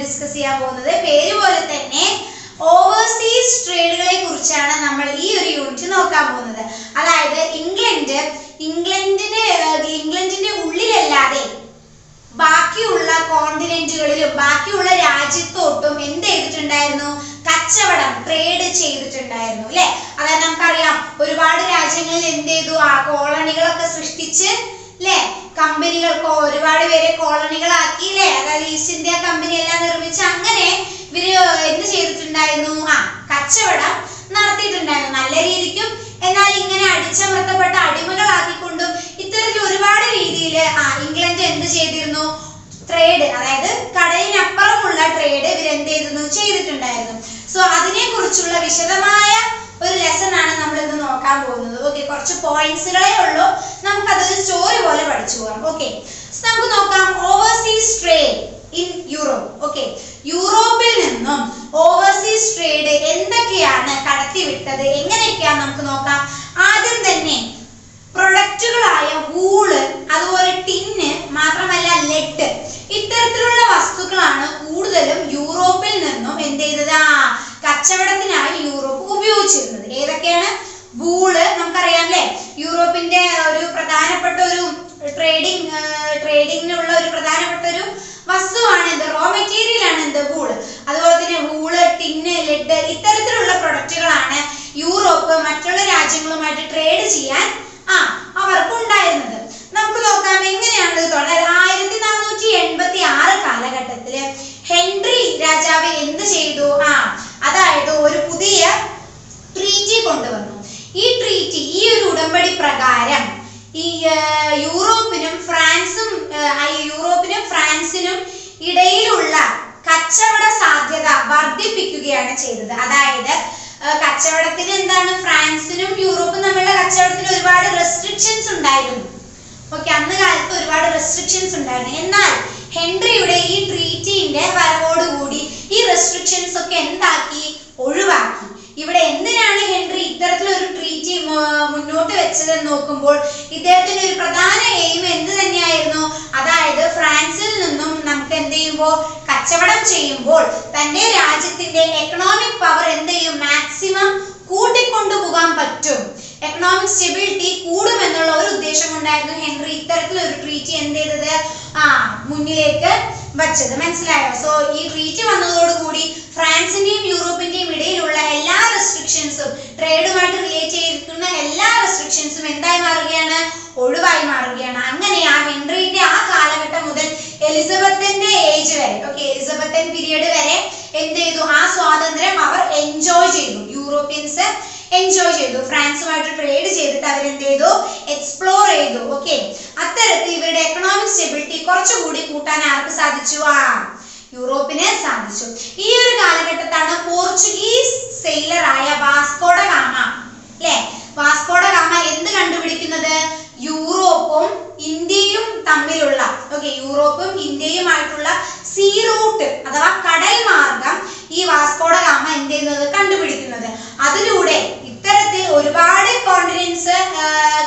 Discuss ചെയ്യാൻ പോകുന്നത്. പേര് പോലെ തന്നെ ഓവർസീസ് ട്രേഡുകളെ കുറിച്ചാണ് നമ്മൾ ഈ ഒരു യൂണിറ്റ് നോക്കാൻ പോകുന്നത്. അതായത് ഇംഗ്ലണ്ടിന്റെ ഉള്ളിലല്ലാതെ ബാക്കിയുള്ള കോണ്ടിനെന്റുകളിലും ബാക്കിയുള്ള രാജ്യത്തോട്ടും എന്ത് ചെയ്തിട്ടുണ്ടായിരുന്നു? കച്ചവടം, ട്രേഡ് ചെയ്തിട്ടുണ്ടായിരുന്നു അല്ലെ. അതായത് നമുക്കറിയാം ഒരുപാട് രാജ്യങ്ങളിൽ എന്ത് ചെയ്തു? ആ കോളനികളൊക്കെ സൃഷ്ടിച്ച് അല്ലെ, കമ്പനികൾക്ക് ഒരുപാട് പേരെ കോളനികളാക്കി അല്ലെ. അതായത് ഈസ്റ്റ് ഇന്ത്യ കമ്പനി എല്ലാം നിർമ്മിച്ച് അങ്ങനെ ഇവര് എന്ത് ചെയ്തിട്ടുണ്ടായിരുന്നു? കച്ചവടം നടത്തിയിട്ടുണ്ടായിരുന്നു നല്ല രീതിക്കും. എന്നാൽ ഇങ്ങനെ അടിച്ചമർത്തപ്പെട്ട അടിമകളാക്കിക്കൊണ്ടും ഇത്തരത്തിൽ ഒരുപാട് രീതിയിൽ ഇംഗ്ലണ്ട് എന്ത് ചെയ്തിരുന്നു? ട്രേഡ്, അതായത് കടലിനപ്പുറമുള്ള ട്രേഡ് ഇവർ എന്ത് ചെയ്തിട്ടുണ്ടായിരുന്നു. സോ അതിനെ കുറിച്ചുള്ള വിശദമായ ഒരു ലെസൺ ആണ് നമ്മൾ ഇന്ന് നോക്കാൻ പോകുന്നത്. ഓക്കെ, കുറച്ച് പോയിന്റ്സുകളേ ഉള്ളൂ, നമുക്കതൊരു സ്റ്റോറി പോലെ പഠിച്ചു പോകാം. ഓക്കെ, നമുക്ക് നോക്കാം overseas trade in Europe. Okay, യൂറോപ്പിൽ നിന്നും ഓവർസീസ് ട്രേഡ് എന്തൊക്കെയാണ് കടത്തിവിട്ടത്, എങ്ങനെയൊക്കെയാണ് നമുക്ക് നോക്കാം. ആദ്യം തന്നെ പ്രൊഡക്റ്റുകളായ വൂള്, അതുപോലെ ടിന്ന്, മാത്രമല്ല ലെഡ്, ഇത്തരത്തിലുള്ള വസ്തുക്കളാണ് കൂടുതലും യൂറോപ്പിൽ നിന്നും എന്ത് ചെയ്തത്? കച്ചവടത്തിനായി യൂറോപ്പ് ഉപയോഗിച്ചിരുന്നത്. ഏതൊക്കെയാണ്? വൂള് നമുക്കറിയാം അല്ലെ, യൂറോപ്പിന്റെ ഒരു പ്രധാനപ്പെട്ട ഒരു ട്രേഡിങ്ങിനുള്ള ഒരു പ്രധാനപ്പെട്ട ഒരു വസ്തുവാണ് എന്ത്? റോ മെറ്റീരിയൽ ആണ് എന്ത്? വൂള്. അതുപോലെ തന്നെ വൂള്, ടിന്ന്, ലെഡ്, ഇത്തരത്തിലുള്ള പ്രൊഡക്റ്റുകളാണ് യൂറോപ്പ് മറ്റുള്ള രാജ്യങ്ങളുമായിട്ട് ട്രേഡ് ചെയ്യാൻ അവർക്ക് ഉണ്ടായിരുന്നത്. നമുക്ക് നോക്കാം എങ്ങനെയാണ് ഇത് തുടങ്ങുന്നത്. 1486 കാലഘട്ടത്തില് ഹെൻറി രാജാവ് എന്ത് ചെയ്തു? അതായത് ഒരു പുതിയ ട്രീറ്റി കൊണ്ടുവന്നു. ഈ ട്രീറ്റി, ഈ ഒരു ഉടമ്പടി പ്രകാരം ഈ യൂറോപ്പിനും ഫ്രാൻസിനും ഇടയിലുള്ള കച്ചവട സാധ്യത വർദ്ധിപ്പിക്കുകയാണ് ചെയ്തത്. അതായത് കച്ചവടത്തിന് എന്താണ്? ഫ്രാൻസിനും യൂറോപ്പും തമ്മിലുള്ള കച്ചവടത്തിന് ഒരുപാട് റെസ്ട്രിക്ഷൻസ് ഉണ്ടായിരുന്നു. ഓക്കെ, അന്ന് കാലത്ത് ഒരുപാട് റെസ്ട്രിക്ഷൻസ് ഉണ്ടായിരുന്നു. എന്നാൽ ഹെൻറിയുടെ ഈ ട്രീറ്റിന്റെ വരവോടുകൂടി ഈ റെസ്ട്രിക്ഷൻസ് ഒക്കെ എന്താക്കി? ഒഴിവാക്കി. ഇവിടെ എന്തിനാണ് ഹെൻറി ഇത്തരത്തിലൊരു ട്രീറ്റി മുന്നോട്ട് വെച്ചതെന്ന് നോക്കുമ്പോൾ ഇദ്ദേഹത്തിന്റെ ഒരു പ്രധാന എയിം എന്ത് തന്നെയായിരുന്നു? അതായത് ഫ്രാൻസിൽ നിന്നും നമുക്ക് എന്ത് ചെയ്യുമ്പോൾ കച്ചവടം ചെയ്യുമ്പോൾ തന്റെ രാജ്യത്തിന്റെ എക്കണോമിക് പവർ എന്ത് ചെയ്യും? മാക്സിമം കൂട്ടിക്കൊണ്ടുപോകാൻ പറ്റും, എക്കണോമിക് സ്റ്റെബിലിറ്റി കൂടും എന്നുള്ള ഒരു ഉദ്ദേശം കൊണ്ടായിരുന്നു ഹെൻറി ഇത്തരത്തിലൊരു ട്രീറ്റി എന്ത് ചെയ്തത്? മുന്നിലേക്ക് വച്ചത്. മനസ്സിലായോ? സോ ഈ ട്രീറ്റി വന്നതോടുകൂടി ഫ്രാൻസിന്റെയും യൂറോപ്പിന്റെയും ഇടയിലുള്ള എല്ലാ റെസ്ട്രിക്ഷൻസും, ട്രേഡുമായിട്ട് റിലേറ്റ് ചെയ്തിരിക്കുന്ന എല്ലാ റെസ്ട്രിക്ഷൻസും എന്തായി മാറുകയാണ്? ഒഴിവായി മാറുകയാണ്. അങ്ങനെ ഹെൻറിന്റെ കാലഘട്ടം മുതൽ എലിസബത്തിന്റെ ഏജ് വരെ, ഓക്കെ, എലിസബത്തൻ പീരിയഡ് വരെ എന്ത് ചെയ്തു? സ്വാതന്ത്ര്യം അവർ എൻജോയ് ചെയ്തു. യൂറോപ്യൻസ് എൻജോയ് ചെയ്തു. ഫ്രാൻസുമായിട്ട് ട്രേഡ് ചെയ്തിട്ട് അവരെന്ത് ചെയ്തു? എക്സ്പ്ലോർ ചെയ്തു. ഓക്കെ, അത്തരത്തിൽ ഇവരുടെ എക്കണോമിക് സ്റ്റെബിലിറ്റി കുറച്ചുകൂടി കൂട്ടാൻ ആർക്ക് സാധിച്ചു? യൂറോപ്പിന് സാധിച്ചു. ഈ ഒരു കാലഘട്ടത്താണ് പോർച്ചുഗീസ് സെയിലറായ വാസ്കോ ഡ ഗാമ അല്ലെ, വാസ്കോ ഡ ഗാമ എന്ത് കണ്ടുപിടിക്കുന്നത്? യൂറോപ്പും ഇന്ത്യയും തമ്മിലുള്ള, ഓക്കെ, യൂറോപ്പും ഇന്ത്യയുമായിട്ടുള്ള സീ റൂട്ട് അഥവാ കടൽ മാർഗം ഈ വാസ്കോ ഡ ഗാമ എന്ത് ചെയ്യുന്നത്? കണ്ടുപിടിക്കുന്നത്. അതിലൂടെ ഇത്തരത്തിൽ ഒരുപാട് കോണ്ടിനെന്റ്സ്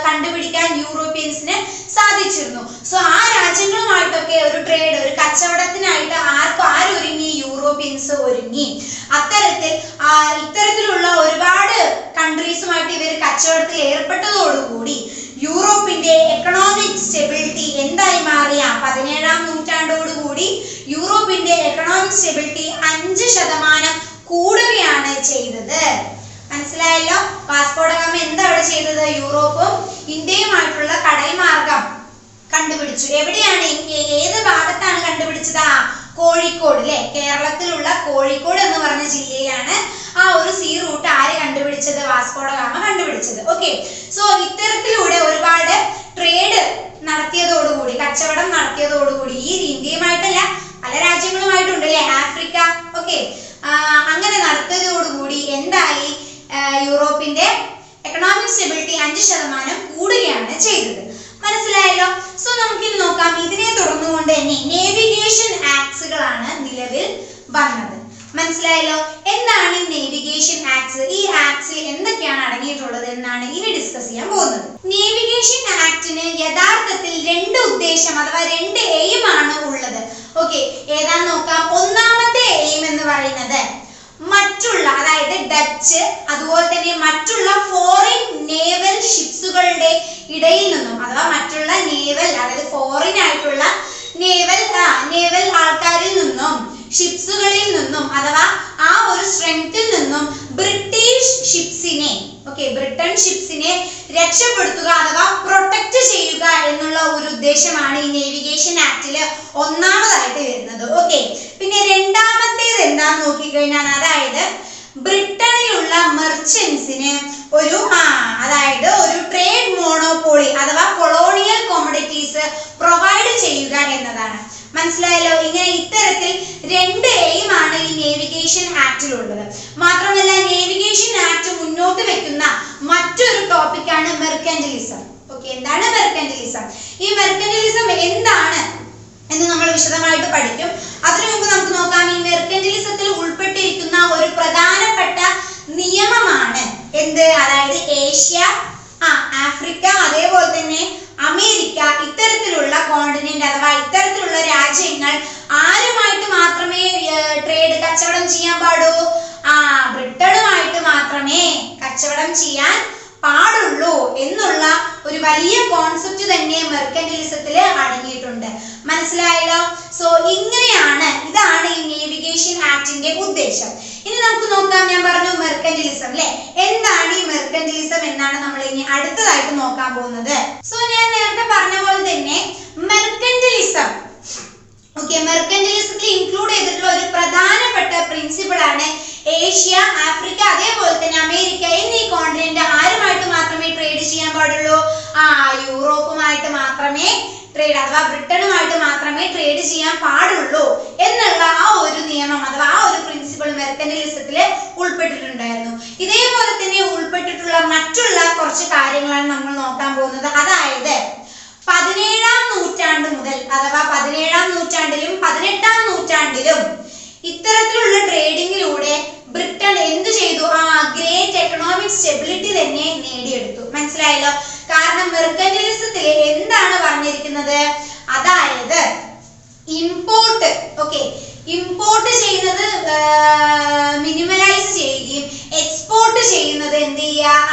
കണ്ടുപിടിക്കാൻ യൂറോപ്യൻസിന് സാധിച്ചിരുന്നു. സോ ആ രാജ്യങ്ങളുമായിട്ടൊക്കെ ഒരു ട്രേഡ്, ഒരു കച്ചവടത്തിനായിട്ട് ആരൊരുങ്ങി? യൂറോപ്യൻസ് ഒരുങ്ങി. ഇത്തരത്തിലുള്ള ഒരുപാട് കൺട്രീസുമായിട്ട് ഇവർ കച്ചവടത്തിൽ ഏർപ്പെട്ടതോടുകൂടി യൂറോപ്പിന്റെ എക്കണോമിക് സ്റ്റെബിലിറ്റി എന്തായി മാറി? 17ാം നൂറ്റാണ്ടോടുകൂടി യൂറോപ്പിന്റെ എക്കണോമിക് സ്റ്റെബിലിറ്റി 5% കൂടുകയാണ് ചെയ്തത്. മനസ്സിലായല്ലോ? വാസ്കോഡഗാമ എന്താ അവിടെ ചെയ്തത്? യൂറോപ്പും ഇന്ത്യയുമായിട്ടുള്ള കടൽ മാർഗം കണ്ടുപിടിച്ചു. എവിടെയാണ്, ഏത് ഭാഗത്താണ് കണ്ടുപിടിച്ചത്? കോഴിക്കോട് അല്ലെ, കേരളത്തിലുള്ള കോഴിക്കോട് എന്ന് പറഞ്ഞ ജില്ലയിലാണ് ആ ഒരു സീ റൂട്ട് ആര് കണ്ടുപിടിച്ചത്? വാസ്കോഡഗാമ കണ്ടുപിടിച്ചത്. ഓക്കെ, സോ ഇത്തരത്തിലൂടെ ഒരുപാട് ട്രേഡ് നടത്തിയതോടുകൂടി, കച്ചവടം നടത്തിയതോടുകൂടി, ഈ ഇന്ത്യയുമായിട്ടല്ല പല രാജ്യങ്ങളുമായിട്ടുണ്ട് അല്ലെ, ആഫ്രിക്ക, ഓക്കെ, അങ്ങനെ നടത്തിയതോടുകൂടി എന്തായി? യൂറോപ്പിന്റെ എക്കണോമിക് സ്റ്റെബിലിറ്റി 5% കൂടുകയാണ് ചെയ്തത്. മനസ്സിലായല്ലോ? സോ നമുക്കിനി നോക്കാം. ഇതിനെ തുടർന്നുകൊണ്ട് തന്നെ നേവിഗേഷൻ ആക്ട്സുകളാണ് നിലവിൽ വന്നത്. മനസ്സിലായല്ലോ? എന്താണ് നേവിഗേഷൻ ആക്ട്സ്? ഈ ആക്ട്സിൽ എന്തൊക്കെയാണ് അടങ്ങിയിട്ടുള്ളത് എന്നാണ് ഇനി ഡിസ്കസ് ചെയ്യാൻ പോകുന്നത്. നേവിഗേഷൻ ആക്ടിന് യഥാർത്ഥത്തിൽ 2 ഉദ്ദേശം അഥവാ 2 എയിം ആണ് ഉള്ളത്. ഓക്കെ, ഏതാന്ന് നോക്കാം. ഒന്നാമത്തെ എയിം എന്ന് പറയുന്നത് മറ്റുള്ള, അതായത് ഡച്ച് അതുപോലെ തന്നെ മറ്റുള്ള ഫോറിൻ നേവൽ ഷിപ്സുകളുടെ ഇടയിൽ നിന്നും, അഥവാ മറ്റുള്ള നേവൽ, അതായത് ഫോറിൻ ആയിട്ടുള്ള നേവൽ ആൾക്കാരിൽ നിന്നും, ഷിപ്സുകളിൽ നിന്നും, അഥവാ ആ ഒരു സ്ട്രെങ്ത്തിൽ നിന്നും ബ്രിട്ടീഷ് ഷിപ്സിനെ, ബ്രിട്ടൻ ഷിപ്സിനെ രക്ഷപ്പെടുത്തുക അഥവാ പ്രൊട്ടക്ട് ചെയ്യുക എന്നുള്ള ഒരു ഉദ്ദേശമാണ് ഈ നേവിഗേഷൻ ആക്ടില് ഒന്നാമതായിട്ട് വരുന്നത്. ഓക്കെ, പിന്നെ രണ്ടാമത്തേത് എന്താന്ന് നോക്കിക്കഴിഞ്ഞാൽ, അതായത് ബ്രിട്ടനിലുള്ള മെർച്ചന്റ്സിന് അതായത് ഒരു ട്രേഡ് മോണോപോളി അഥവാ കൊളോണിയൽ കോമഡിറ്റീസ് പ്രൊവൈഡ് ചെയ്യുക എന്നതാണ്. മനസ്സിലായല്ലോ? ഇങ്ങനെ ഇത്തരത്തിൽ 2 എയിം ആണ് ഈ നേവിഗേഷൻ ആക്ടിലുള്ളത്. മാത്രമല്ല നേവിഗേഷൻ ആക്ട് മുന്നോട്ട് വെക്കുന്ന മറ്റൊരു ടോപ്പിക്കാണ് മെർക്കന്റിലിസം. ഓക്കെ, എന്താണ് മെർക്കന്റിലിസം? ഈ മെർക്കന്റിലിസം എന്താണ് എന്ന് നമ്മൾ വിശദമായിട്ട് പഠിക്കും. അതിനു മുമ്പ് നമുക്ക് നോക്കാം, ഈ മെർക്കന്റിലിസത്തിൽ ഉൾപ്പെട്ടിരിക്കുന്ന ഒരു പ്രധാനപ്പെട്ട നിയമമാണ് എന്ത്? അതായത് ഏഷ്യ, ആഫ്രിക്ക, അതേപോലെ തന്നെ അമേരിക്ക, ഇത്തരത്തിലുള്ള കോണ്ടിനെന്റ് അഥവാ ഇത്തരത്തിലുള്ള രാജ്യങ്ങൾ ആരുമായിട്ട് മാത്രമേ ട്രേഡ് കച്ചവടം ചെയ്യാൻ പാടൂ? ബ്രിട്ടനുമായിട്ട് മാത്രമേ കച്ചവടം ചെയ്യാൻ പാടുള്ളൂ എന്നുള്ള ഒരു വലിയ കോൺസെപ്റ്റ് തന്നെ മെർക്കന്റിലിസത്തിൽ അടങ്ങിയിട്ടുണ്ട്. മനസ്സിലായല്ലോ? സോ ഇതാണ് ഈ നേവിഗേഷൻ ആക്ടിന്റെ ഉദ്ദേശം. ഇനി നമുക്ക് നോക്കാം. ഞാൻ പറഞ്ഞു മെർക്കന്റിലിസം അല്ലെ, എന്താണ് ഈ മെർക്കന്റിലിസം എന്നാണ് നമ്മൾ ഇനി അടുത്തതായിട്ട് നോക്കാൻ പോകുന്നത്. സോ ഞാൻ നേരത്തെ പറഞ്ഞ പോലെ തന്നെ മെർക്കന്റിലിസം, മെർക്കന്റിലിസത്തിൽ ഇൻക്ലൂഡ് ചെയ്തിട്ടുള്ള ഒരു പ്രധാനപ്പെട്ട പ്രിൻസിപ്പിൾ ആണ് ഏഷ്യ, ആഫ്രിക്ക, അതേപോലെ തന്നെ അമേരിക്ക എന്നീ കോണ്ടിനെന്റ് ആരുമായിട്ട് മാത്രമേ ട്രേഡ് ചെയ്യാൻ പാടുള്ളൂ? യൂറോപ്പുമായിട്ട് മാത്രമേ ട്രേഡ് അഥവാ ബ്രിട്ടനുമായിട്ട് മാത്രമേ ട്രേഡ് ചെയ്യാൻ പാടുള്ളൂ എന്നുള്ള ആ ഒരു നിയമം അഥവാ ആ ഒരു പ്രിൻസിപ്പിൾ മെർക്കന്റിലിസത്തിൽ ഉൾപ്പെട്ടിട്ടുണ്ടായിരുന്നു. ഇതേപോലെ തന്നെ ഉൾപ്പെട്ടിട്ടുള്ള മറ്റുള്ള കുറച്ച് കാര്യങ്ങളാണ് നമ്മൾ നോക്കാൻ പോകുന്നത്. അതായത് 17-ാം നൂറ്റാണ്ട് മുതൽ അഥവാ 17-ാം നൂറ്റാണ്ടിലും 18-ാം നൂറ്റാണ്ടിലും ഇത്തരത്തിലുള്ള ട്രേഡിങ്ങിലൂടെ ബ്രിട്ടൻ എന്ത് ചെയ്തു? ഗ്രേറ്റ് എക്കണോമിക് സ്റ്റെബിലിറ്റി തന്നെ നേടിയെടുത്തു. മനസ്സിലായല്ലോ? കാരണം മെർക്കന്റിലിസത്തിൽ എന്താണ് പറഞ്ഞിരിക്കുന്നത്? അതായത് ഇമ്പോർട്ട് ചെയ്യുന്നത് മിനിമലൈസ് ചെയ്യുകയും എക്സ്പോർട്ട് ചെയ്യുന്നത് എന്ത് ചെയ്യുക?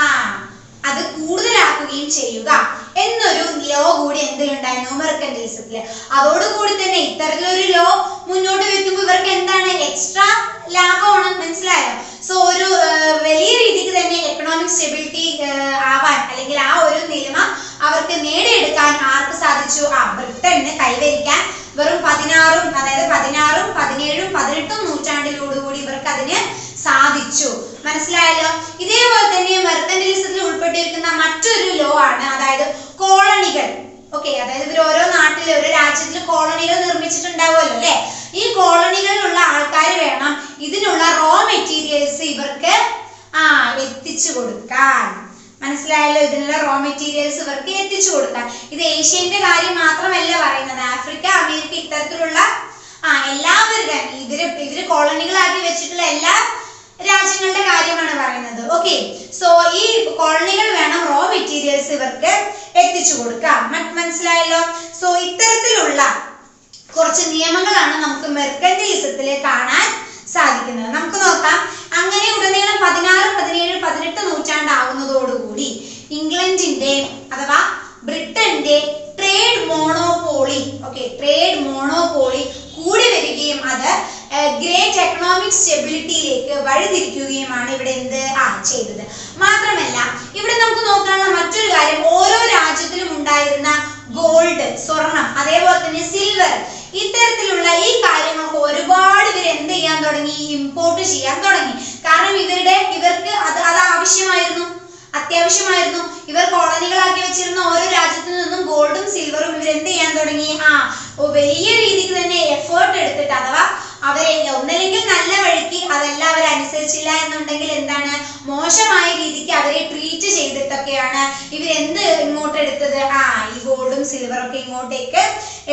അത് കൂടുതലാക്കുകയും ചെയ്യുക എന്നൊരു ലോ കൂടി എന്തിലുണ്ടായിരുന്നു? മെർക്കന്റിലിസത്തിൽ. അതോടുകൂടി തന്നെ ഇത്തരത്തിലൊരു ലോ മുന്നോട്ട് വെക്കുമ്പോൾ ഇവർക്ക് എന്താണ്? എക്സ്ട്രാ ലാഭമാണ്. മനസ്സിലായോ? സോ ഒരു വലിയ രീതിക്ക് തന്നെ എക്കണോമിക് സ്റ്റെബിലിറ്റി ആവാൻ അല്ലെങ്കിൽ ആ ഒരു നിലമ അവർക്ക് നേടിയെടുക്കാൻ ആർക്ക് സാധിച്ചു? ബ്രിട്ടന് കൈവരിക്കാൻ വെറും 16-ഉം 17-ഉം 18-ഉം നൂറ്റാണ്ടിലോടുകൂടി ഇവർക്ക് അതിന് സാധിച്ചു. മനസ്സിലായല്ലോ? ഇതേപോലെ തന്നെ മെർക്കന്റിലിസത്തിൽ ഉൾപ്പെട്ടിരിക്കുന്ന മറ്റൊരു ലോ ആണ്, അതായത് കോളനികൾ. അതായത് ഇവർ ഓരോ നാട്ടിൽ ഓരോ രാജ്യത്തിൽ കോളനികൾ നിർമ്മിച്ചിട്ടുണ്ടാവുമല്ലോ അല്ലെ? ഈ കോളനികളിലുള്ള ആൾക്കാർ വേണം ഇതിനുള്ള റോ മെറ്റീരിയൽസ് ഇവർക്ക് എത്തിച്ചു കൊടുക്കാൻ. മനസ്സിലായല്ലോ? ഇതിനുള്ള റോ മെറ്റീരിയൽസ് ഇവർക്ക് എത്തിച്ചു കൊടുക്കാൻ. ഇത് ഏഷ്യന്റെ കാര്യം മാത്രമല്ല പറയുന്നത്, ആഫ്രിക്ക, അമേരിക്ക ഇത്തരത്തിലുള്ള എല്ലാവരുടെ ഇവര് കോളനികളാക്കി വെച്ചിട്ടുള്ള എല്ലാ രാജ്യങ്ങളുടെ കാര്യമാണ് പറയുന്നത്. ഓക്കെ, സോ ഈ കോളനികൾ വേണം റോ മെറ്റീരിയൽസ് ഇവർക്ക് എത്തിച്ചു കൊടുക്കാം. മനസ്സിലായല്ലോ? സോ ഇത്തരത്തിലുള്ള കുറച്ച് നിയമങ്ങളാണ് നമുക്ക് മെർക്കന്റിലിസത്തിൽ കാണാൻ സാധിക്കുന്നത്. നമുക്ക് നോക്കാം. അങ്ങനെ ഉടനീളം 16, 17, 18 നൂറ്റാണ്ടാവുന്നതോടുകൂടി ഇംഗ്ലണ്ടിന്റെ അഥവാ ബ്രിട്ടന്റെ ട്രേഡ് മോണോപോളി കൂടി വരികയും അത് ഗ്രേറ്റ് എക്കണോമിക് സ്റ്റെബിലിറ്റിയിലേക്ക് വഴിതിരിക്കുകയുമാണ് ഇവിടെ ചെയ്തത്. മാത്രമല്ല ഇവിടെ നമുക്ക് നോക്കാനുള്ള മറ്റൊരു കാര്യം, ഓരോ രാജ്യത്തിലും ഉണ്ടായിരുന്ന ഗോൾഡ്, സ്വർണം, അതേപോലെ തന്നെ സിൽവർ, ഇത്തരത്തിലുള്ള ഈ കാര്യങ്ങൾക്ക് ഒരുപാട് ഇവർ എന്ത് ചെയ്യാൻ തുടങ്ങി, ഇമ്പോർട്ട് ചെയ്യാൻ തുടങ്ങി. കാരണം ഇവർക്ക് അത് ആവശ്യമായിരുന്നു, അത്യാവശ്യമായിരുന്നു. ഇവർ കോളനികളാക്കി വെച്ചിരുന്ന ഓരോ രാജ്യത്തു നിന്നും ഗോൾഡും സിൽവറും ഇവർ എന്ത് ചെയ്യാൻ തുടങ്ങി, വലിയ രീതിക്ക് തന്നെ എഫേർട്ട് എടുത്തിട്ട്, അഥവാ അവരെ ഒന്നല്ലെങ്കിൽ നല്ല വഴിക്ക്, അതല്ല അവർ അനുസരിച്ചില്ല എന്നുണ്ടെങ്കിൽ എന്താണ്, മോശമായ രീതിക്ക് അവരെ ട്രീറ്റ് ചെയ്തിട്ടൊക്കെയാണ് ഇവരെന്ത് ഇങ്ങോട്ട് എടുത്തത്, ഈ ഗോൾഡും സിൽവറും ഒക്കെ ഇങ്ങോട്ടേക്ക്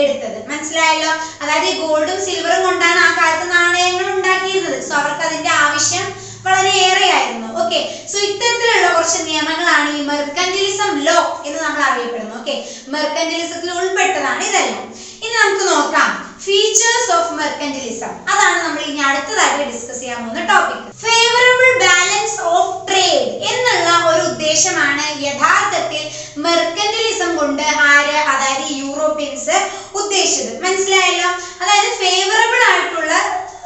എടുത്തത്. മനസ്സിലായല്ലോ? അതായത് ഈ ഗോൾഡും സിൽവറും കൊണ്ടാണ് ആ കാലത്ത് നാണയങ്ങൾ ഉണ്ടാക്കിയിരുന്നത്. സോ അവർക്ക് അതിന്റെ ആവശ്യം വളരെയേറെയായിരുന്നു. ഓക്കെ, സോ ഇത്തരത്തിലുള്ള കുറച്ച് നിയമങ്ങളാണ് ഈ മെർക്കന്റിലിസം ലോ എന്ന് നമ്മൾ അറിയപ്പെടുന്നത്. ഓക്കെ, മെർക്കന്റിലിസത്തിൽ ഉൾപ്പെട്ടതാണ് ഇതെല്ലാം. ഇനി നമുക്ക് നോക്കാം ഫീച്ചേഴ്സ് ഓഫ് മെർക്കന്റിലിസം. അതാണ് നമ്മൾ ഇനി അടുത്തതായിട്ട് ഡിസ്കസ് ചെയ്യാൻ പോകുന്ന topic. Favourable balance of trade എന്നുള്ള ഒരു ഉദ്ദേശമാണ് യഥാർത്ഥത്തിൽ മെർക്കന്റിലിസം കൊണ്ട് അതായത് യൂറോപ്യൻസ് ഉദ്ദേശിച്ചത്. മനസ്സിലായല്ലോ? അതായത് ഫേവറബിൾ ആയിട്ടുള്ള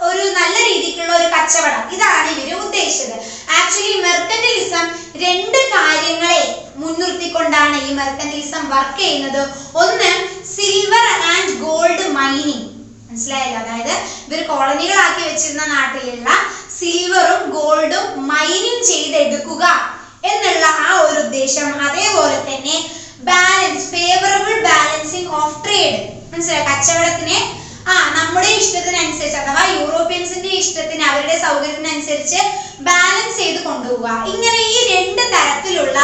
ഒരു നല്ല രീതിക്കുള്ള ഒരു കച്ചവടം, ഇതാണ് ഇവര് ഉദ്ദേശിച്ചത്. ആക്ച്വലി മെർക്കന്റിലിസം രണ്ട് കാര്യങ്ങളെ മുൻനിർത്തിക്കൊണ്ടാണ് ഈ മെർക്കന്റിലിസം വർക്ക് ചെയ്യുന്നത്. ഒന്ന്, സിൽവർ ആൻഡ് ഗോൾഡ് മൈനിങ്. മനസ്സിലായല്ലോ? അതായത് ഇവർ കോളനികളാക്കി വെച്ചിരുന്ന നാട്ടിലുള്ള സിൽവറും ഗോൾഡും മൈനിങ് ചെയ്തെടുക്കുക എന്നുള്ള ആ ഒരു ഉദ്ദേശം. അതേപോലെ തന്നെ balance, favourable balancing of trade. മനസ്സിലായോ? കച്ചവടത്തിനെ നമ്മുടെ ഇഷ്ടത്തിനനുസരിച്ച്, അഥവാ യൂറോപ്യൻസിന്റെ ഇഷ്ടത്തിന്, അവരുടെ സൗകര്യത്തിനനുസരിച്ച് ബാലൻസ് ചെയ്ത് കൊണ്ടുപോവുക. ഇങ്ങനെ ഈ രണ്ട് തരത്തിലുള്ള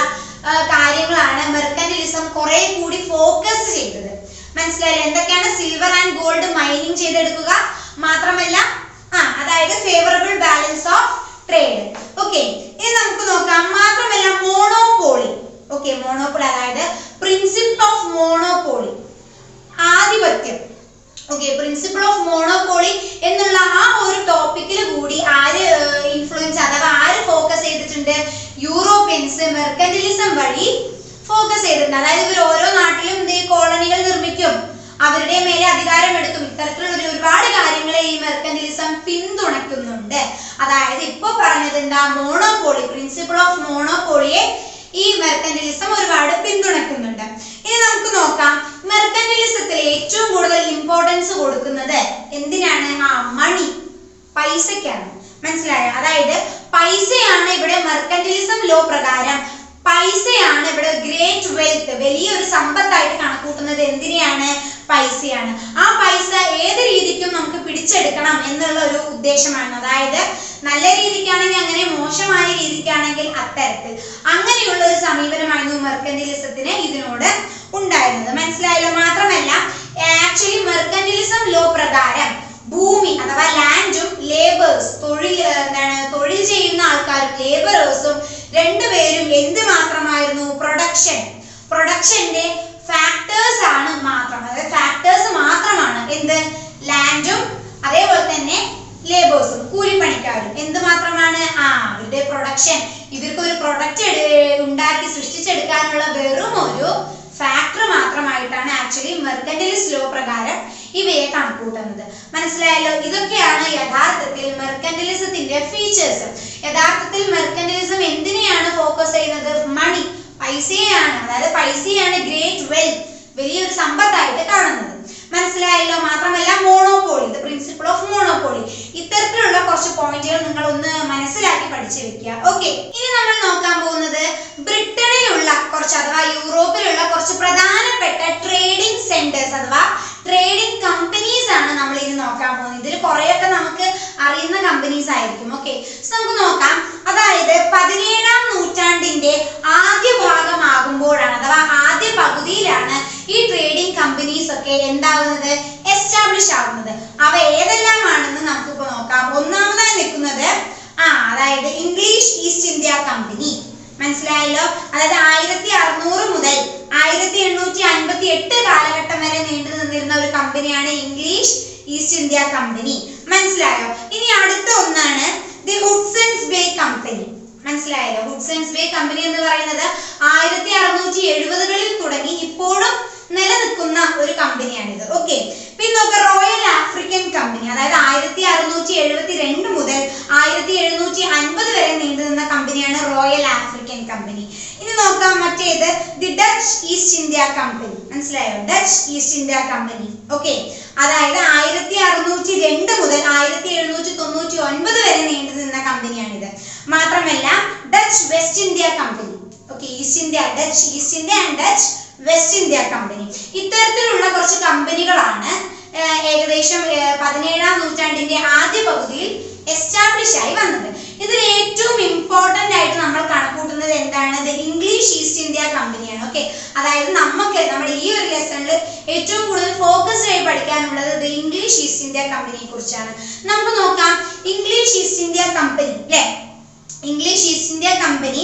കാര്യങ്ങളാണ് മെർക്കന്റിലിസം കുറെ കൂടി ഫോക്കസ് ചെയ്തത്. മനസ്സിലായില്ലേ? എന്തൊക്കെയാണ്? സിൽവർ ആൻഡ് ഗോൾഡ് മൈനിങ് ചെയ്തെടുക്കുക, മാത്രമല്ല അതായത് favourable balance of trade. Okay, ഇനി നമുക്ക് നോക്കാം. മാത്രമല്ല മോണോപോളി. ഓക്കെ, മോണോപോളി അതായത് പ്രിൻസിപ്പിൾ ഓഫ് മോണോപോളി, ആധിപത്യം. ഓക്കെ, പ്രിൻസിപ്പിൾ ഓഫ് മോണോപോളി എന്നുള്ള ആ ഒരു ടോപ്പിക്കിൽ കൂടി ആര് ഇൻഫ്ലുവൻസ്, അഥവാ ആര് ഫോക്കസ് ചെയ്തിട്ടുണ്ട്? യൂറോപ്യൻസ് മെർക്കന്റിലിസം വഴി ഫോക്കസ് ചെയ്തിട്ടുണ്ട്. അതായത് ഇവർ ഓരോ നാട്ടിലും കോളനികൾ നിർമ്മിക്കും, അവരുടെ മേലെ അധികാരം എടുക്കും. ഇത്തരത്തിലുള്ള ഒരുപാട് കാര്യങ്ങളെ ഈ മെർക്കന്റിലിസം പിന്തുണയ്ക്കുന്നുണ്ട്. അതായത് ഇപ്പൊ പറഞ്ഞത് എന്താ? മോണോപോളി, പ്രിൻസിപ്പിൾ ഓഫ് മോണോപോളിയെ ഈ മെർക്കന്റിലിസം ഒരുപാട് പിന്തുണയ്ക്കുന്നുണ്ട്. ഇനി നമുക്ക് നോക്കാം, മെർക്കന്റിലിസത്തിൽ ഏറ്റവും കൂടുതൽ ഇമ്പോർട്ടൻസ് കൊടുക്കുന്നത് എന്തിനാണ്? മണി, പൈസയ്ക്കാണ്. മനസ്സിലായോ? അതായത് പൈസയാണ് ഇവിടെ മെർക്കന്റിലിസം ലോ പ്രകാരം, പൈസയാണ് ഇവിടെ ഗ്രേറ്റ് വെൽത്ത്, വലിയൊരു സമ്പത്തായിട്ട് കണക്കൂട്ടുന്നത്. എന്തിനെയാണ്? പൈസയാണ്. ആ പൈസ ഏത് രീതിക്കും നമുക്ക് പിടിച്ചെടുക്കണം എന്നുള്ള ഒരു ഉദ്ദേശമാണ്. അതായത് നല്ല രീതിക്കാണെങ്കിൽ അങ്ങനെ, മോശമായ രീതിക്കാണെങ്കിൽ അത്തരത്തിൽ, അങ്ങനെയുള്ള ഒരു സമീപനമായിരുന്നു മെർക്കന്റിലിസത്തിന് ഇതിനോട് ഉണ്ടായിരുന്നത്. മനസ്സിലായല്ലോ? മാത്രമല്ല ആക്ച്വലി മെർക്കന്റിലിസം ലോ പ്രകാരം ഭൂമി അഥവാ ലാൻഡും ലേബേഴ്സ്, തൊഴിൽ ചെയ്യുന്ന ആൾക്കാരും ലേബറേഴ്സും രണ്ടുപേരും എന്ത് മാത്രമായിരുന്നു? പ്രൊഡക്ഷന്റെ ഫാക്ടേഴ്സ് ആണ് മാത്രം. അതായത് ഫാക്ടേഴ്സ് മാത്രമാണ് എന്ത്? ലാൻഡും അതേപോലെ തന്നെ ലേബേഴ്സും, കൂലിപ്പണിക്കാരും എന്ത് മാത്രമാണ്? അവരുടെ പ്രൊഡക്ഷൻ, ഇവർക്ക് ഒരു പ്രൊഡക്റ്റ് ഉണ്ടാക്കി സൃഷ്ടിച്ചെടുക്കാനുള്ള വെറും ഒരു ഫാക്ടർ മാത്രമായിട്ടാണ് ആക്ച്വലി മെർക്കന്റിലിസ്റ്റ് ലോ പ്രകാരം ഇവയെ കണക്കൂട്ടുന്നത്. മനസ്സിലായല്ലോ? ഇതൊക്കെയാണ് യഥാർത്ഥത്തിൽ മെർക്കന്റിലിസത്തിന്റെ ഫീച്ചേഴ്സ്. യഥാർത്ഥത്തിൽ മെർക്കന്റിലിസം എന്തിനെയാണ് ഫോക്കസ് ചെയ്യുന്നത്? മണി, പൈസയാണ്. അതായത് പൈസയാണ് ഗ്രേറ്റ് വെൽത്ത്, വലിയൊരു സമ്പത്തായിട്ട് കാണുന്നത്. മനസ്സിലായല്ലോ? മാത്രമല്ല monopoly, the principle of monopoly, ഇത്തരത്തിലുള്ള കുറച്ച് പോയിന്റുകൾ നിങ്ങൾ ഒന്ന് മനസ്സിലാക്കി പഠിച്ചു വെക്കുക. ഓക്കെ, ഇനി നമ്മൾ നോക്കാൻ പോകുന്നത് ബ്രിട്ടനിലുള്ള കുറച്ച്, അഥവാ യൂറോപ്പിലുള്ള കുറച്ച് പ്രധാനപ്പെട്ട ട്രേഡിംഗ് സെന്റേഴ്സ് അഥവാ ട്രേഡിംഗ് കമ്പനീസ് ആണ് നമ്മൾ ഇനി നോക്കാൻ പോകുന്നത്. ഇതിൽ കുറെയൊക്കെ നമുക്ക് അറിയുന്ന കമ്പനീസ് ആയിരിക്കും. ഓക്കെ, നമുക്ക് നോക്കാം. അതായത് 17-ാം നൂറ്റാണ്ടിന്റെ ആദ്യ ഭാഗമാകുമ്പോഴാണ്, അഥവാ ആദ്യ പകുതിയിലാണ് ഈ ട്രേഡിംഗ് കമ്പനീസ് ഒക്കെ എന്താവുന്നത്? എസ്റ്റാബ്ലിഷ് ആവുന്നത്. അവ ഏതെല്ലാമാണെന്ന് നമുക്കിപ്പോ നോക്കാം. ഒന്നാമതായി നിൽക്കുന്നത് അതായത് ഇംഗ്ലീഷ് ഈസ്റ്റ് ഇന്ത്യ കമ്പനി. മനസ്സിലായല്ലോ? അതായത് 1600 മുതൽ 1858 കാലഘട്ടം വരെ നീണ്ടു നിന്നിരുന്ന ഒരു കമ്പനിയാണ് ഇംഗ്ലീഷ് ഈസ്റ്റ് ഇന്ത്യ കമ്പനി. മനസ്സിലായോ? ഇനി അടുത്ത ഒന്നാണ് ദി ഹുഡ്സൺസ് ബേ കമ്പനി. മനസ്സിലായല്ലോ? ഹുഡ്സൺസ് ബേ കമ്പനി എന്ന് പറയുന്നത് 1670-കളിൽ തുടങ്ങി ഇപ്പോഴും നിലനിൽക്കുന്ന ഒരു കമ്പനിയാണിത്. ഓക്കെ, പിന്നെ നോക്കാം റോയൽ ആഫ്രിക്കൻ കമ്പനി. അതായത് 1600 1772 മുതൽ 1750 വരെ നീണ്ടുനിന്ന കമ്പനിയാണ് റോയൽ ആഫ്രിക്കൻ കമ്പനി. ഇനി നോക്കാം മറ്റേത് the Dutch East India company. മനസ്സിലായോ? Dutch East India company. Okay, അതായത് 1602 മുതൽ 1799 വരെ നീണ്ടു നിന്ന കമ്പനിയാണിത്. മാത്രമല്ല Dutch West India company. Okay, East India, Dutch East India and Dutch West India company. ഇത്തരത്തിലുള്ള കുറച്ച് കമ്പനികളാണ് ഏകദേശം 17-ാം നൂറ്റാണ്ടിന്റെ ആദ്യ പകുതിയിൽ എസ്റ്റാബ്ലിഷ് ആയി വന്നത്. ഇതിൽ ഏറ്റവും ഇമ്പോർട്ടന്റ് ആയിട്ട് നമ്മൾ കണക്കൂട്ടുന്നത് എന്താണ്? ദ ഇംഗ്ലീഷ് ഈസ്റ്റ് ഇന്ത്യ കമ്പനിയാണ്. ഓക്കെ, അതായത് നമ്മുടെ ഈ ഒരു ലെസണിൽ ഏറ്റവും കൂടുതൽ ഫോക്കസ്ഡ് ആയി പഠിക്കാനുള്ളത് ദ ഇംഗ്ലീഷ് ഈസ്റ്റ് ഇന്ത്യ കമ്പനിയെ കുറിച്ചാണ്. നമുക്ക് നോക്കാം ഇംഗ്ലീഷ് ഈസ്റ്റ് ഇന്ത്യ കമ്പനി അല്ലെ. English East India company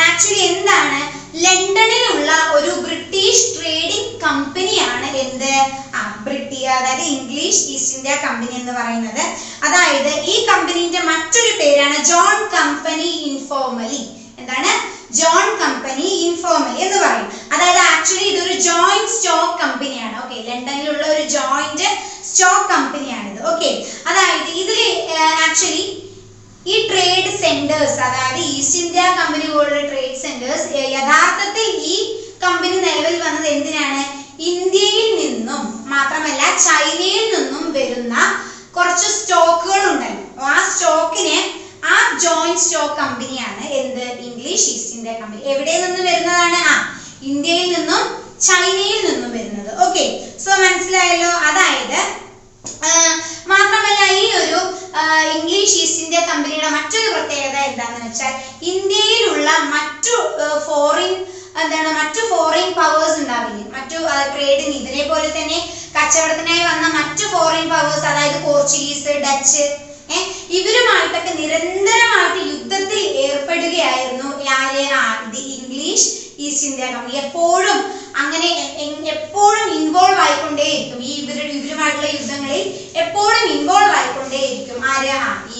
actually എന്താണ്? ലണ്ടനിലുള്ള ഒരു ബ്രിട്ടീഷ് ട്രേഡിംഗ് കമ്പനിയാണ് എന്ത്? അതായത് ഇംഗ്ലീഷ് ഈസ്റ്റ് ഇന്ത്യ കമ്പനി എന്ന് പറയുന്നത്. അതായത് ഈ കമ്പനിന്റെ മറ്റൊരു പേരാണ് ജോൺ കമ്പനി ഇൻഫോർമലി. എന്താണ്? ജോൺ കമ്പനി ഇൻഫോർമലി എന്ന് പറയും. അതായത് ആക്ച്വലി ഇതൊരു ജോയിന്റ് സ്റ്റോക്ക് കമ്പനിയാണ്. ഓക്കെ, ലണ്ടനിലുള്ള ഒരു ജോയിന്റ് സ്റ്റോക്ക് കമ്പനിയാണിത്. ഓക്കെ, അതായത് ഇതിൽ ആക്ച്വലി ഈ ട്രേഡ് സെന്റേഴ്സ്, അതായത് ഈസ്റ്റ് ഇന്ത്യ കമ്പനി പോലുള്ള ട്രേഡ് സെന്റേഴ്സ് യഥാർത്ഥത്തിൽ ഈ കമ്പനി നിലവിൽ വന്നത് എന്തിനാണ്? ഇന്ത്യയിൽ നിന്നും മാത്രമല്ല ചൈനയിൽ നിന്നും വരുന്ന കുറച്ച് സ്റ്റോക്കുകൾ ഉണ്ടല്ലോ, ആ സ്റ്റോക്കിനെ ആ ജോയിന്റ് സ്റ്റോക്ക് കമ്പനിയാണ് എന്ത്? English East India company. എവിടെ നിന്ന് വരുന്നതാണ്? ഇന്ത്യയിൽ നിന്നും ചൈനയിൽ നിന്നും വരുന്നത്. ഓക്കെ, സോ മനസ്സിലായല്ലോ. അതായത് മാത്രമല്ല ഈ ഒരു ഇംഗ്ലീഷ് ഈസ്റ്റ് ഇന്ത്യ കമ്പനിയുടെ മറ്റൊരു പ്രത്യേകത എന്താണെന്ന് വെച്ചാൽ ഇന്ത്യയിലുള്ള മറ്റു ഫോറിൻ പവേഴ്സ് ഉണ്ടാവില്ലേ, മറ്റു ട്രേഡിങ് ഇതിനെ പോലെ തന്നെ കച്ചവടത്തിനായി വന്ന മറ്റു ഫോറിൻ പവേഴ്സ്, അതായത് പോർച്ചുഗീസ്, ഡച്ച്, ഇവരുമായിട്ടൊക്കെ നിരന്തരമായിട്ട് യുദ്ധത്തിൽ ഏർപ്പെടുകയായിരുന്നു ഇംഗ്ലീഷ് ഈസ്റ്റ് ഇന്ത്യ കമ്പനി. എപ്പോഴും ഇൻവോൾവ് ആയിക്കൊണ്ടേയിരിക്കും ഇവരുമായിട്ടുള്ള യുദ്ധങ്ങളിൽ എപ്പോഴും ഇൻവോൾവ് ആയിക്കൊണ്ടേയിരിക്കും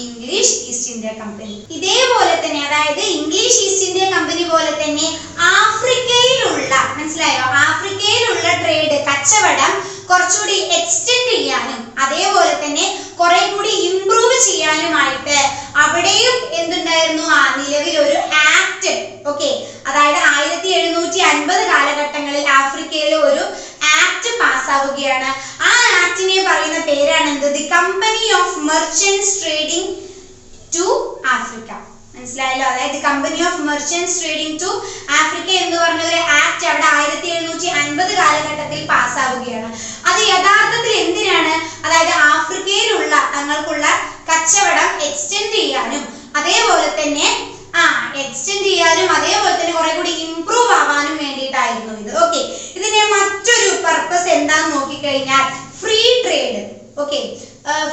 ഇംഗ്ലീഷ് ഈസ്റ്റ് ഇന്ത്യ കമ്പനി. ഇതേപോലെ തന്നെ അതായത് ഇംഗ്ലീഷ് ഈസ്റ്റ് ഇന്ത്യ കമ്പനി പോലെ തന്നെ ആഫ്രിക്കയിലുള്ള, മനസ്സിലായോ, ആഫ്രിക്കയിലുള്ള ട്രേഡ് കച്ചവടം കുറച്ചുകൂടി എക്സ്റ്റെൻഡ് ചെയ്യാനും അതേപോലെ തന്നെ കുറെ കൂടി ഇംപ്രൂവ് ചെയ്യാനുമായിട്ട് അവിടെയും എന്തുണ്ടായിരുന്നു? നിലവിൽ ഒരു ആക്ട്. ഓക്കെ, അതായത് 1750 കാലഘട്ടങ്ങളിൽ ആഫ്രിക്കയിൽ ഒരു ആക്ട് പാസ്സാവുകയാണ്. ആ ആക്ടിനെ പറയുന്ന പേരാണ് എന്ത്? The company of merchants trading to Africa. മനസ്സിലായല്ലോ. അതായത് company of merchants trading to Africa എന്ന് പറഞ്ഞ ഒരു ആക്ട് അവിടെ 1750 കാലഘട്ടത്തിൽ പാസ്സാവുകയാണ്. അത് യഥാർത്ഥത്തിൽ എന്തിനാണ്? അതായത് ആഫ്രിക്കയിലുള്ള തങ്ങൾക്കുള്ള കച്ചവടം എക്സ്റ്റെൻഡ് ചെയ്യാനും അതേപോലെ തന്നെ കുറെ കൂടി ഇംപ്രൂവ് ആവാനും വേണ്ടിയിട്ടായിരുന്നു ഇത്. ഓക്കെ, ഇതിന്റെ മറ്റൊരു പർപ്പസ് എന്താന്ന് നോക്കിക്കഴിഞ്ഞാൽ ഫ്രീ ട്രേഡ്. ഓക്കെ,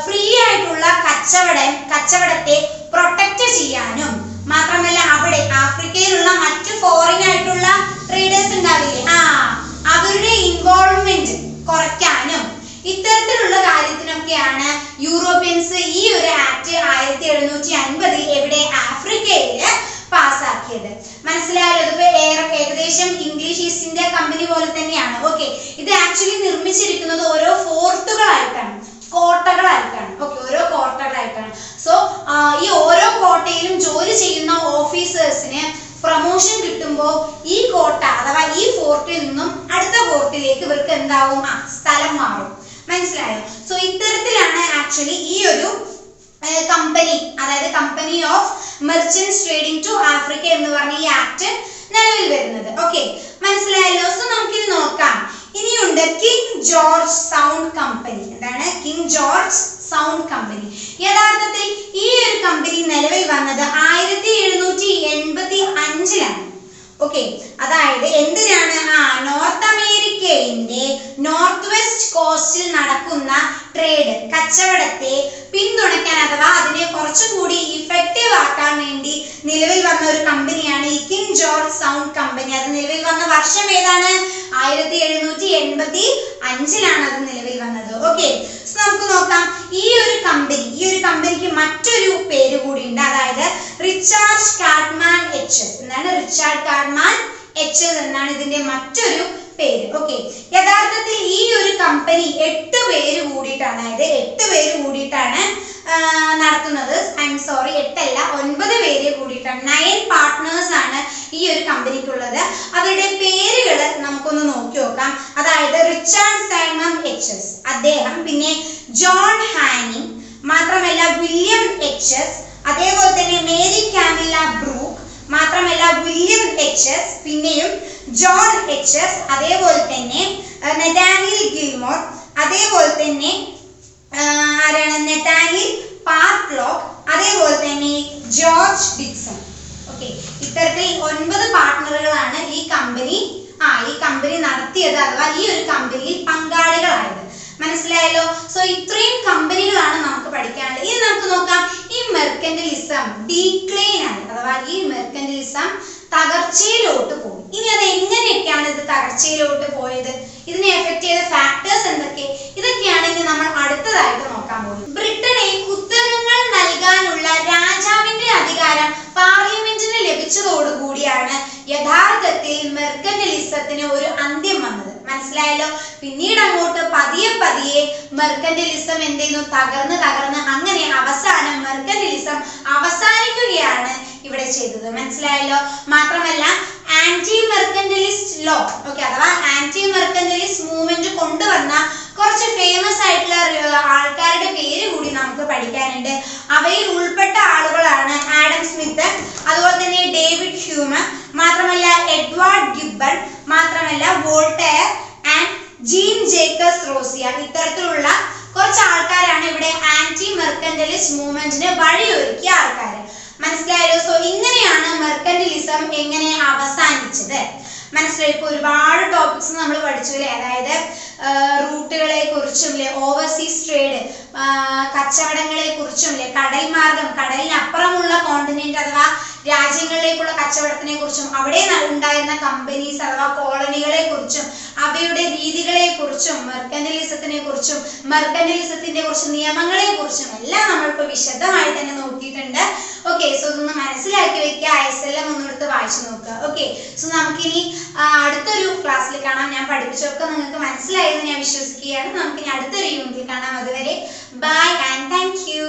ഫ്രീ ആയിട്ടുള്ള കച്ചവടത്തെ പ്രൊട്ടക്ട് ചെയ്യാനും മാത്രമല്ല അവിടെ ആഫ്രിക്കയിലുള്ള മറ്റു ഫോറിൻ ആയിട്ടുള്ള ട്രേഡേഴ്സ് ഉണ്ടാവില്ലേ, അവരുടെ ഇൻവോൾവ്മെന്റ് കുറയ്ക്കാനും ഇത്തരത്തിലുള്ള കാര്യത്തിനൊക്കെയാണ് യൂറോപ്യൻസ് ഈ ഒരു ആക്ട് 1750 എവിടെ? ആഫ്രിക്കയിൽ പാസ്സാക്കിയത്. മനസ്സിലായല്ലോ. ഇതിപ്പോ ഏകദേശം ഇംഗ്ലീഷ് ഈസ്റ്റ് ഇന്ത്യ കമ്പനി പോലെ തന്നെയാണ്. ഓക്കെ, ഇത് ആക്ച്വലി നിർമ്മിച്ചിരിക്കുന്നത് ഓരോ കോട്ടകളായിട്ടാണ്. ഓക്കെ, ഓരോ കോട്ടകളായിട്ടാണ്. സോ ഈ ഓരോ കോട്ടയിലും ജോലി ചെയ്യുന്ന ഓഫീസേഴ്സിന് പ്രൊമോഷൻ കിട്ടുമ്പോൾ ഈ കോട്ട അഥവാ ഈ ഫോർട്ടിൽ നിന്നും അടുത്ത ഫോർട്ടിലേക്ക് ഇവർക്ക് എന്താവും? സ്ഥലം മാറും. മനസ്സിലായോ? സോ ഇത്തരത്തിലാണ് ആക്ച്വലി ഈ ഒരു കമ്പനി, അതായത് company of merchants trading to Africa എന്ന് പറഞ്ഞ ഈ ആക്ട് നിലവിൽ വരുന്നത്. ഓക്കെ, മനസ്സിലായല്ലോ. സോ നമുക്കിനി നോക്കാം. ഇനിയുണ്ട് കിങ് ജോർജ് സൗണ്ട് കമ്പനി. എന്താണ് കിങ് ജോർജ് സൗണ്ട് കമ്പനി? യഥാർത്ഥത്തിൽ ഈ ഒരു കമ്പനി നിലവിൽ വന്നത് 1785-ലാണ്. ഓക്കെ, അതായത് എന്തിനാണ്? നോർത്ത് അമേരിക്കയിലെ നോർത്ത് വെസ്റ്റ് കോസ്റ്റിൽ നടക്കുന്ന ട്രേഡ് കച്ചവടത്തെ പിന്തുണയ്ക്കാൻ അഥവാ അതിനെ കുറച്ചും കൂടി ഇഫക്റ്റീവ് ആക്കാൻ വേണ്ടി നിലവിൽ വന്ന ഒരു കമ്പനിയാണ് ഈ കിങ് ജോർജ് സൗണ്ട് കമ്പനി. അത് നിലവിൽ വന്ന വർഷം ഏതാണ്? 1785-ലാണ് അത് നിലവിൽ വന്നത്. ഓക്കെ, നമുക്ക് നോക്കാം. ഈ ഒരു കമ്പനിക്ക് മറ്റൊരു പേര് കൂടി ഉണ്ട്. അതായത് റിച്ചാർഡ് കാർഡ്മാൻ എച്ച്. എന്താണ്? റിച്ചാർഡ് കാർഡ്മാൻ എച്ച് എന്നാണ് ഇതിന്റെ മറ്റൊരു പേര്. ഓക്കെ, യഥാർത്ഥത്തിൽ ഈ ഒരു കമ്പനി 8 പേര് കൂടിയിട്ടാണ് നടത്തുന്നത്. ഐ എം സോറി, 8 അല്ല 9 പേര് കൂടിയിട്ടാണ്. 9 പാർട്ട്നേഴ്സ് ആണ് ഈ ഒരു കമ്പനിക്കുള്ളത്. അവരുടെ പേരുകൾ നമുക്കൊന്ന് നോക്കി നോക്കാം. അതായത് റിച്ചാർഡ് സൈമൺ HS, അദ്ദേഹം, പിന്നെ ജോൺ ഹാനിങ്, മാത്രമല്ല വില്യം HS, അതേപോലെ തന്നെ മേരി കാമില ബ്രൂക്ക്, മാത്രമല്ല വില്യം HS, പിന്നെയും ജോൺ HS, അതേപോലെ തന്നെ നെഥാനിയൽ ഗിൽമോർ, അതേപോലെ തന്നെ ആരാണ് നെഥാനിയൽ പാർക്ലോക്ക്, അതേപോലെ തന്നെ ജോർജ് ഡിക്സൺ. ഓക്കെ, ഇത്തരത്തിൽ 9 പാർട്ട്ണറുകളാണ് ഈ കമ്പനി നടത്തിയത്, അഥവാ ഈ ഒരു കമ്പനിയിൽ പങ്കാളികളായത്. മനസ്സിലായല്ലോ. സോ ഇത്രയും കമ്പനികളാണ് നമുക്ക് പഠിക്കാനുള്ളത്. ഇനി നമുക്ക് നോക്കാം, ഈ മെർക്കന്റിലിസം ഡീക്ലൈൻ ആയി, അഥവാ ഈ മെർക്കന്റിലിസം തകർച്ചയിലോട്ട് പോയി. ഇനി അത് എങ്ങനെയൊക്കെയാണ് ഇത് തകർച്ചയിലോട്ട് പോയത്, ഇതിനെ എഫക്ട് ചെയ്ത ഫാക്ടേഴ്സ് എന്തൊക്കെ, ഇതൊക്കെയാണ് ഇനി നമ്മൾ അടുത്തതായിട്ട് നോക്കാൻ പോകുന്നത്. ബ്രിട്ടനെ കുത്തകങ്ങൾ നൽകാനുള്ള രാജാവിന്റെ അധികാരം പാർലമെന്റിന് ലഭിച്ചതോടുകൂടിയാണ് യഥാർത്ഥത്തിൽ മെർക്കന്റിലിസത്തിന് ഒരു അന്ത്യം വന്നത്. മനസ്സിലായല്ലോ. പിന്നീട് അങ്ങോട്ട് പതിയെ മെർക്കന്റിലിസം എന്ത് ചെയ്യുന്നു, തകർന്ന് അങ്ങനെ അവസാനം മെർക്കന്റിലിസം അവസാനിക്കുകയാണ് ഇവിടെ ചെയ്തത്. മനസ്സിലായല്ലോ. മാത്രമല്ല ആന്റി മെർക്കന്റിലിസ്റ്റ് ലോ, ഓക്കെ, അഥവാ ആന്റി മെർക്കന്റിലിസ്റ്റ് മൂവ്മെന്റ് കൊണ്ടുവന്ന കുറച്ച് ഫേമസ് ആയിട്ടുള്ള ആൾക്കാരുടെ പേര് കൂടി നമുക്ക് പഠിക്കാനുണ്ട്. അവയിൽ ഉൾപ്പെട്ട ആളുകളാണ് ആഡം സ്മിത്ത്, അതുപോലെ തന്നെ ഡേവിഡ് ഹ്യൂമൻ, മാത്രമല്ല എഡ്വാർഡ് ഗിബ്ബൺ, മാത്രമല്ല Voltaire and Jean Jacobs Rousseau. ഇത്തരത്തിലുള്ള കുറച്ച് ആൾക്കാരാണ് ഇവിടെ ആന്റി മെർക്കന്റിലിസ്റ്റ് മൂവ്മെന്റിന് വഴിയൊരുക്കിയ ആൾക്കാർ. മനസ്സിലായല്ലോ. സോ ഇങ്ങനെയാണ് മെർക്കന്റിലിസം എങ്ങനെ അവസാനിച്ചത്. മനസ്സിലായി. ഇപ്പൊ ഒരുപാട് ടോപ്പിക്സ് നമ്മൾ പഠിച്ചു അല്ലേ. അതായത് റൂട്ടുകളെ കുറിച്ചും അല്ലെ, ഓവർസീസ് ട്രേഡ്, കച്ചവടങ്ങളെ കുറിച്ചും അല്ലെ, കടൽ മാർഗം, കടലിനപ്പുറമുള്ള കോണ്ടിനെന്റ് അഥവാ രാജ്യങ്ങളിലേക്കുള്ള കച്ചവടത്തിനെ കുറിച്ചും, അവിടെ ഉണ്ടായിരുന്ന കമ്പനീസ് അഥവാ കോളനികളെ കുറിച്ചും, അവയുടെ രീതികളെ കുറിച്ചും, മെർക്കന്റിലിസത്തിനെ കുറിച്ചും, മെർക്കന്റിലിസത്തിന്റെ കുറച്ച് നിയമങ്ങളെ കുറിച്ചും എല്ലാം നമ്മളിപ്പോ വിശദമായി തന്നെ നോക്കിയിട്ടുണ്ട്. ഓക്കെ, സോ ഇതൊന്ന് മനസ്സിലാക്കി വെക്കുക. ISLM ഒന്നെടുത്ത് വായിച്ചു നോക്കുക. ഓക്കെ, സോ നമുക്കിനി അടുത്തൊരു ക്ലാസ്സിൽ കാണാം. ഞാൻ പഠിപ്പിച്ചൊക്കെ നിങ്ങൾക്ക് മനസ്സിലായെന്ന് ഞാൻ വിശ്വസിക്കുകയാണ്. നമുക്കിനി അടുത്തൊരു യൂണിറ്റിൽ കാണാം. അതുവരെ ബൈ ആൻഡ് താങ്ക് യു.